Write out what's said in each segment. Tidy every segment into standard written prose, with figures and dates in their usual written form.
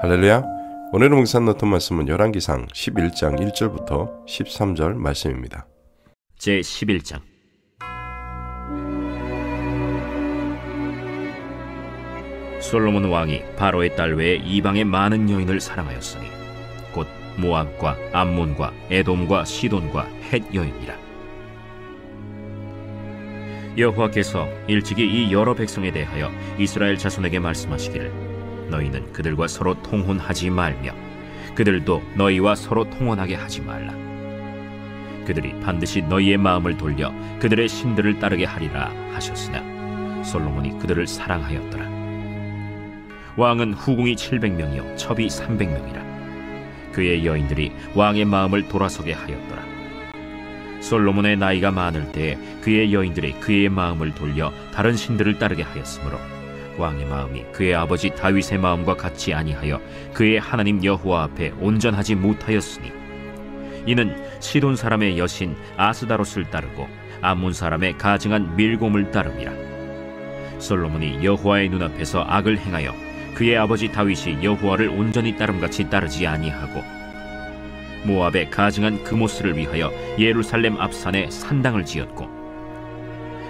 할렐루야. 오늘의 묵상 노트 말씀은 열왕기상 11장 1절부터 13절 말씀입니다. 제11장. 솔로몬 왕이 바로의 딸 외에 이방의 많은 여인을 사랑하였으니 곧 모압과 암몬과 에돔과 시돈과 헷 여인이라. 여호와께서 일찍이 이 여러 백성에 대하여 이스라엘 자손에게 말씀하시기를 너희는 그들과 서로 통혼하지 말며 그들도 너희와 서로 통혼하게 하지 말라. 그들이 반드시 너희의 마음을 돌려 그들의 신들을 따르게 하리라 하셨으나 솔로몬이 그들을 사랑하였더라. 왕은 후궁이 700명이요 첩이 300명이라. 그의 여인들이 왕의 마음을 돌아서게 하였더라. 솔로몬의 나이가 많을 때에 그의 여인들이 그의 마음을 돌려 다른 신들을 따르게 하였으므로 왕의 마음이 그의 아버지 다윗의 마음과 같이 아니하여 그의 하나님 여호와 앞에 온전하지 못하였으니 이는 시돈 사람의 여신 아스다롯을 따르고 암몬 사람의 가증한 밀곰을 따름이라. 솔로몬이 여호와의 눈앞에서 악을 행하여 그의 아버지 다윗이 여호와를 온전히 따름같이 따르지 아니하고 모압의 가증한 그모스를 위하여 예루살렘 앞산에 산당을 지었고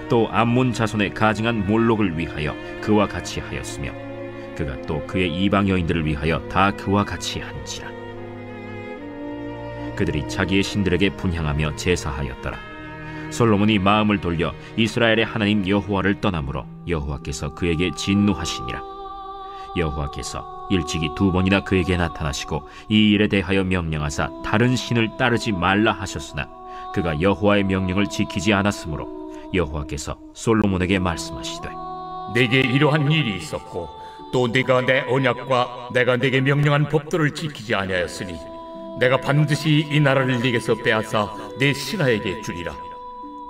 또 암몬 자손의 가증한 몰록을 위하여 그와 같이 하였으며 그가 또 그의 이방 여인들을 위하여 다 그와 같이 한지라. 그들이 자기의 신들에게 분향하며 제사하였더라. 솔로몬이 마음을 돌려 이스라엘의 하나님 여호와를 떠나므로 여호와께서 그에게 진노하시니라. 여호와께서 일찍이 2번이나 그에게 나타나시고 이 일에 대하여 명령하사 다른 신을 따르지 말라 하셨으나 그가 여호와의 명령을 지키지 않았으므로 여호와께서 솔로몬에게 말씀하시되 내게 이러한 일이 있었고 또 네가 내 언약과 내가 네게 명령한 법도를 지키지 아니하였으니 내가 반드시 이 나라를 네게서 빼앗아 네 신하에게 주리라.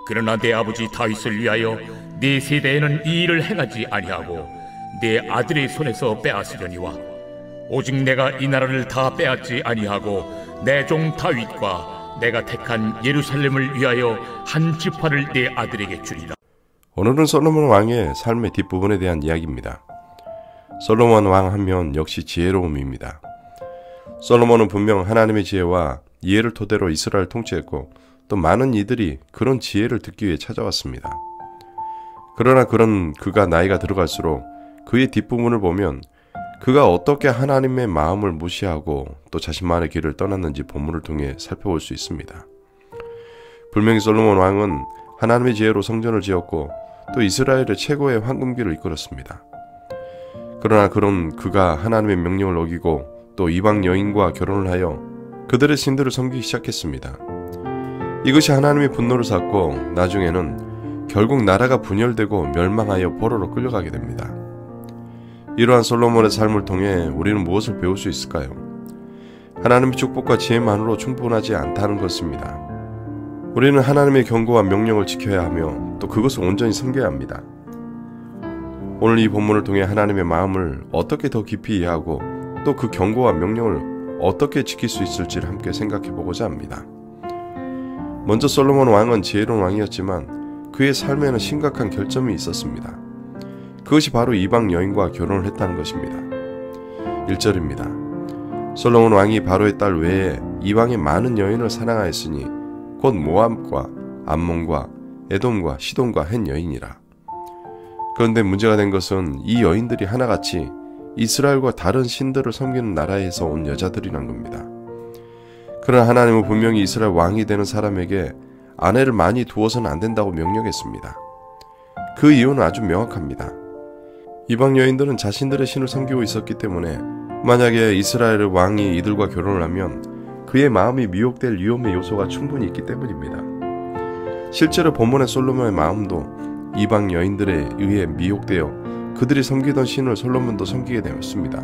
그러나 내 아버지 다윗을 위하여 네 세대에는 이 일을 행하지 아니하고 내 아들의 손에서 빼앗으려니와 오직 내가 이 나라를 다 빼앗지 아니하고 내 종 다윗과 내가 택한 예루살렘을 위하여 한 지파를 내 아들에게 주리라. 오늘은 솔로몬 왕의 삶의 뒷부분에 대한 이야기입니다. 솔로몬 왕 하면 역시 지혜로움입니다. 솔로몬은 분명 하나님의 지혜와 이해를 토대로 이스라엘을 통치했고 또 많은 이들이 그런 지혜를 듣기 위해 찾아왔습니다. 그러나 그가 나이가 들어갈수록 그의 뒷부분을 보면 그가 어떻게 하나님의 마음을 무시하고 또 자신만의 길을 떠났는지 본문을 통해 살펴볼 수 있습니다. 분명히 솔로몬 왕은 하나님의 지혜로 성전을 지었고 또 이스라엘의 최고의 황금기를 이끌었습니다. 그러나 그가 하나님의 명령을 어기고 또 이방 여인과 결혼을 하여 그들의 신들을 섬기기 시작했습니다. 이것이 하나님의 분노를 샀고 나중에는 결국 나라가 분열되고 멸망하여 포로로 끌려가게 됩니다. 이러한 솔로몬의 삶을 통해 우리는 무엇을 배울 수 있을까요? 하나님의 축복과 지혜만으로 충분하지 않다는 것입니다. 우리는 하나님의 경고와 명령을 지켜야 하며 또 그것을 온전히 섬겨야 합니다. 오늘 이 본문을 통해 하나님의 마음을 어떻게 더 깊이 이해하고 또 그 경고와 명령을 어떻게 지킬 수 있을지를 함께 생각해 보고자 합니다. 먼저 솔로몬 왕은 지혜로운 왕이었지만 그의 삶에는 심각한 결점이 있었습니다. 그것이 바로 이방 여인과 결혼을 했다는 것입니다. 1절입니다. 솔로몬 왕이 바로의 딸 외에 이방의 많은 여인을 사랑하였으니 곧 모압과 암몬과 에돔과 시돈과 헷 여인이라. 그런데 문제가 된 것은 이 여인들이 하나같이 이스라엘과 다른 신들을 섬기는 나라에서 온 여자들이란 겁니다. 그러나 하나님은 분명히 이스라엘 왕이 되는 사람에게 아내를 많이 두어서는 안 된다고 명령했습니다. 그 이유는 아주 명확합니다. 이방 여인들은 자신들의 신을 섬기고 있었기 때문에 만약에 이스라엘의 왕이 이들과 결혼을 하면 그의 마음이 미혹될 위험의 요소가 충분히 있기 때문입니다. 실제로 본문의 솔로몬의 마음도 이방 여인들에 의해 미혹되어 그들이 섬기던 신을 솔로몬도 섬기게 되었습니다.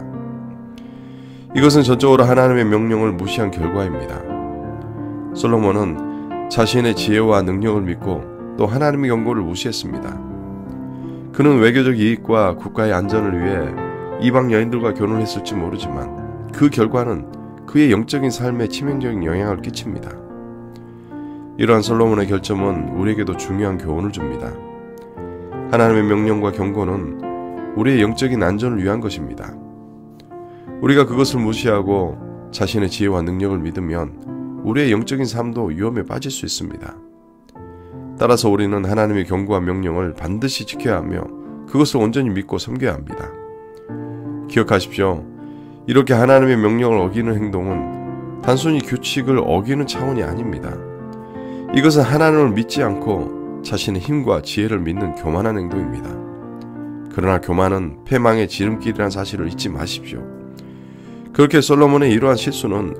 이것은 전적으로 하나님의 명령을 무시한 결과입니다. 솔로몬은 자신의 지혜와 능력을 믿고 또 하나님의 경고를 무시했습니다. 그는 외교적 이익과 국가의 안전을 위해 이방 여인들과 결혼했을지 모르지만 그 결과는 그의 영적인 삶에 치명적인 영향을 끼칩니다. 이러한 솔로몬의 결점은 우리에게도 중요한 교훈을 줍니다. 하나님의 명령과 경고는 우리의 영적인 안전을 위한 것입니다. 우리가 그것을 무시하고 자신의 지혜와 능력을 믿으면 우리의 영적인 삶도 위험에 빠질 수 있습니다. 따라서 우리는 하나님의 경고와 명령을 반드시 지켜야 하며 그것을 온전히 믿고 섬겨야 합니다. 기억하십시오. 이렇게 하나님의 명령을 어기는 행동은 단순히 규칙을 어기는 차원이 아닙니다. 이것은 하나님을 믿지 않고 자신의 힘과 지혜를 믿는 교만한 행동입니다. 그러나 교만은 패망의 지름길이라는 사실을 잊지 마십시오. 그렇게 솔로몬의 이러한 실수는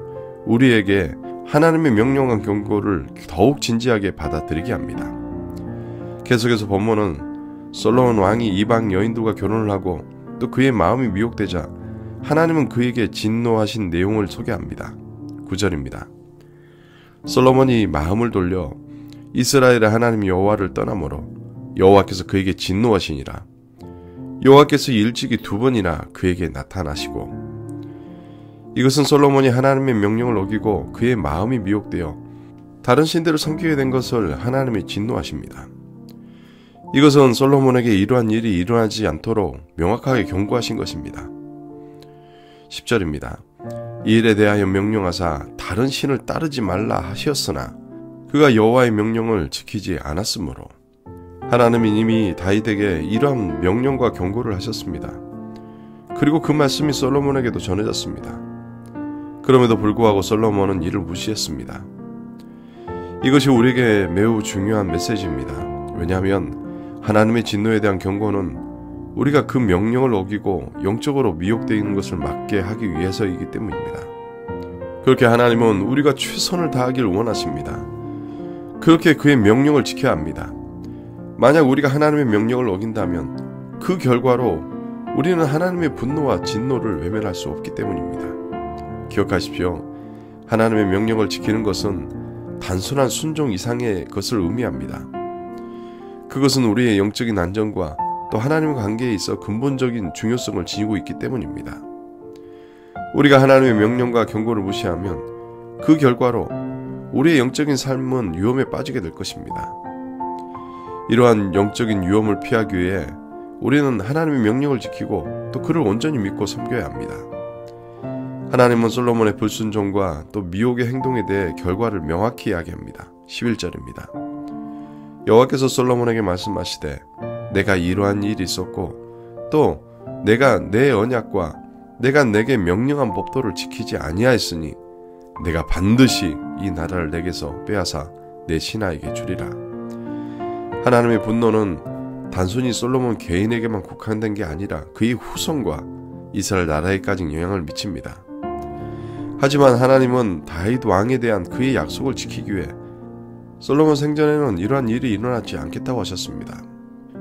우리에게 하나님의 명령과 경고를 더욱 진지하게 받아들이게 합니다. 계속해서 본문은 솔로몬 왕이 이방 여인들과 결혼을 하고 또 그의 마음이 미혹되자 하나님은 그에게 진노하신 내용을 소개합니다. 9절입니다. 솔로몬이 마음을 돌려 이스라엘의 하나님 여호와를 떠나므로 여호와께서 그에게 진노하시니라. 여호와께서 일찍이 2번이나 그에게 나타나시고. 이것은 솔로몬이 하나님의 명령을 어기고 그의 마음이 미혹되어 다른 신들을 섬기게 된 것을 하나님이 진노하십니다. 이것은 솔로몬에게 이러한 일이 일어나지 않도록 명확하게 경고하신 것입니다. 10절입니다. 이 일에 대하여 명령하사 다른 신을 따르지 말라 하셨으나 그가 여호와의 명령을 지키지 않았으므로. 하나님이 이미 다윗에게 이러한 명령과 경고를 하셨습니다. 그리고 그 말씀이 솔로몬에게도 전해졌습니다. 그럼에도 불구하고 솔로몬은 이를 무시했습니다. 이것이 우리에게 매우 중요한 메시지입니다. 왜냐하면 하나님의 진노에 대한 경고는 우리가 그 명령을 어기고 영적으로 미혹되어 있는 것을 막게 하기 위해서이기 때문입니다. 그렇게 하나님은 우리가 최선을 다하길 원하십니다. 그렇게 그의 명령을 지켜야 합니다. 만약 우리가 하나님의 명령을 어긴다면 그 결과로 우리는 하나님의 분노와 진노를 외면할 수 없기 때문입니다. 기억하십시오. 하나님의 명령을 지키는 것은 단순한 순종 이상의 것을 의미합니다. 그것은 우리의 영적인 안전과 또 하나님의 관계에 있어 근본적인 중요성을 지니고 있기 때문입니다. 우리가 하나님의 명령과 경고를 무시하면 그 결과로 우리의 영적인 삶은 위험에 빠지게 될 것입니다. 이러한 영적인 위험을 피하기 위해 우리는 하나님의 명령을 지키고 또 그를 온전히 믿고 섬겨야 합니다. 하나님은 솔로몬의 불순종과 또 미혹의 행동에 대해 결과를 명확히 이야기합니다. 11절입니다. 여호와께서 솔로몬에게 말씀하시되 내가 이러한 일이 있었고 또 내가 내 언약과 내가 내게 명령한 법도를 지키지 아니하였으니 내가 반드시 이 나라를 내게서 빼앗아 내 신하에게 주리라. 하나님의 분노는 단순히 솔로몬 개인에게만 국한된 게 아니라 그의 후손과 이스라엘 나라에까지 영향을 미칩니다. 하지만 하나님은 다윗 왕에 대한 그의 약속을 지키기 위해 솔로몬 생전에는 이러한 일이 일어나지 않겠다고 하셨습니다.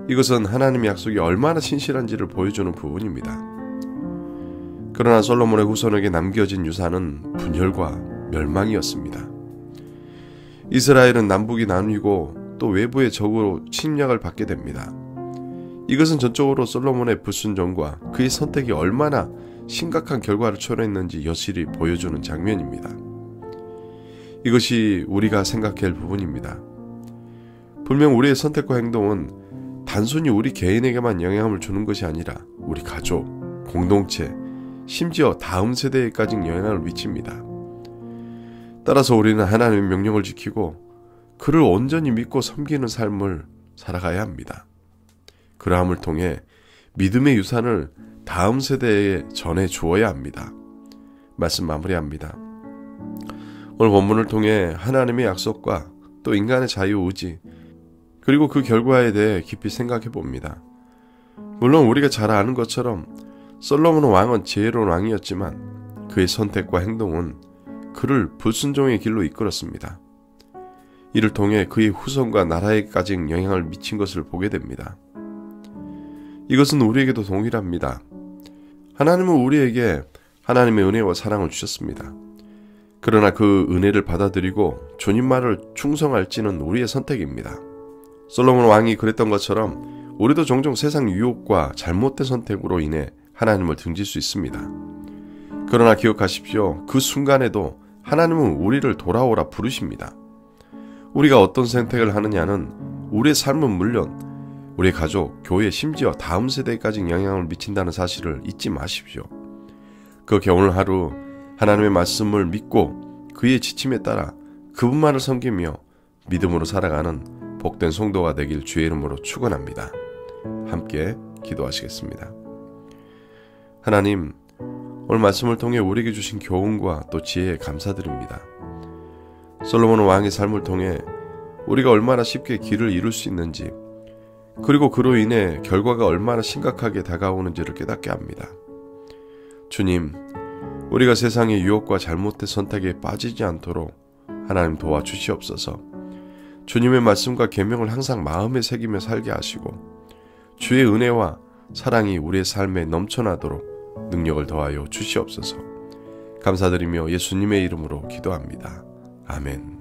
이것은 하나님의 약속이 얼마나 신실한지를 보여주는 부분입니다. 그러나 솔로몬의 후손에게 남겨진 유산은 분열과 멸망이었습니다. 이스라엘은 남북이 나뉘고 또 외부의 적으로 침략을 받게 됩니다. 이것은 전적으로 솔로몬의 불순종과 그의 선택이 얼마나 심각한 결과를 초래했는지 여실히 보여주는 장면입니다. 이것이 우리가 생각해야 할 부분입니다. 분명 우리의 선택과 행동은 단순히 우리 개인에게만 영향을 주는 것이 아니라 우리 가족, 공동체, 심지어 다음 세대에까지 영향을 미칩니다. 따라서 우리는 하나님의 명령을 지키고 그를 온전히 믿고 섬기는 삶을 살아가야 합니다. 그러함을 통해 믿음의 유산을 다음 세대에 전해 주어야 합니다. 말씀 마무리합니다. 오늘 본문을 통해 하나님의 약속과 또 인간의 자유의지 그리고 그 결과에 대해 깊이 생각해 봅니다. 물론 우리가 잘 아는 것처럼 솔로몬 왕은 지혜로운 왕이었지만 그의 선택과 행동은 그를 불순종의 길로 이끌었습니다. 이를 통해 그의 후손과 나라에까지 영향을 미친 것을 보게 됩니다. 이것은 우리에게도 동일합니다. 하나님은 우리에게 하나님의 은혜와 사랑을 주셨습니다. 그러나 그 은혜를 받아들이고 주님 말을 충성할지는 우리의 선택입니다. 솔로몬 왕이 그랬던 것처럼 우리도 종종 세상 유혹과 잘못된 선택으로 인해 하나님을 등질 수 있습니다. 그러나 기억하십시오. 그 순간에도 하나님은 우리를 돌아오라 부르십니다. 우리가 어떤 선택을 하느냐는 우리의 삶은 물론 우리의 가족, 교회, 심지어 다음 세대까지 영향을 미친다는 사실을 잊지 마십시오. 그 겨울 하루 하나님의 말씀을 믿고 그의 지침에 따라 그분만을 섬기며 믿음으로 살아가는 복된 성도가 되길 주의 이름으로 축원합니다. 함께 기도하시겠습니다. 하나님, 오늘 말씀을 통해 우리에게 주신 교훈과 또 지혜에 감사드립니다. 솔로몬 왕의 삶을 통해 우리가 얼마나 쉽게 길을 잃을 수 있는지, 그리고 그로 인해 결과가 얼마나 심각하게 다가오는지를 깨닫게 합니다. 주님, 우리가 세상의 유혹과 잘못된 선택에 빠지지 않도록 하나님 도와주시옵소서. 주님의 말씀과 계명을 항상 마음에 새기며 살게 하시고 주의 은혜와 사랑이 우리의 삶에 넘쳐나도록 능력을 더하여 주시옵소서. 감사드리며 예수님의 이름으로 기도합니다. 아멘.